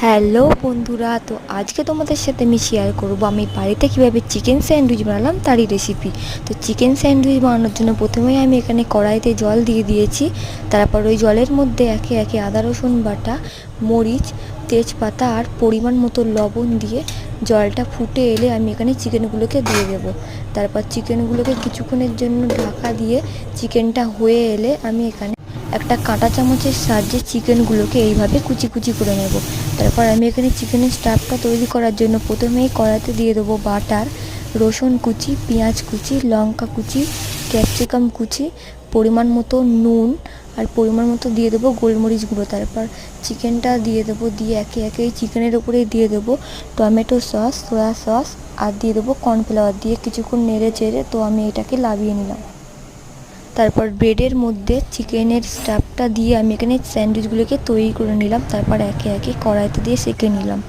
Hello বন্ধুরা, তো আজকে তোমাদের সাথে আমি শেয়ার করব আমি বাড়িতে কীভাবে চিকেন স্যান্ডউইচ বানালাম তারই রেসিপি। তো চিকেন স্যান্ডউইচ বানানোর জন্য প্রথমেই আমি এখানে কড়াইতে জল দিয়ে দিয়েছি। তারপর ওই জলের মধ্যে একে একে আদা রসুন বাটা, মরিচ, তেজপাতা আর পরিমাণ মতো লবণ দিয়ে জলটা ফুটে এলে আমি এখানে চিকেনগুলোকে দিয়ে দেবো। তারপর চিকেনগুলোকে কিছুক্ষণের জন্য ঢাকা দিয়ে চিকেনটা হয়ে এলে আমি এখানে একটা কাঁটা চামচের সাহায্যে চিকেনগুলোকে এইভাবে কুচি কুচি করে নেব। তারপর আমি এখানে চিকেনের স্টাফটা তৈরি করার জন্য প্রথমেই কড়াইতে দিয়ে দেবো বাটার, রসুন কুচি, পেঁয়াজ কুচি, লঙ্কা কুচি, ক্যাপসিকাম কুচি, পরিমাণ মতো নুন আর পরিমাণ মতো দিয়ে দেবো গোলমরিচ গুঁড়ো। তারপর চিকেনটা দিয়ে দেবো, দিয়ে একে একে এই চিকেনের উপরেই দিয়ে দেবো টমেটো সস, সয়া সস আর দিয়ে দেবো কর্নফ্লাওয়ার দিয়ে কিছুক্ষণ নেড়ে চেড়ে তো আমি এটাকে লাভিয়ে নিলাম। তারপর ব্রেডের মধ্যে চিকেনের স্টাফটা দিয়ে আমি এখানে স্যান্ডউইচগুলোকে তৈরি করে নিলাম। তারপর একে একে কড়াইতে দিয়ে সেঁকে নিলাম।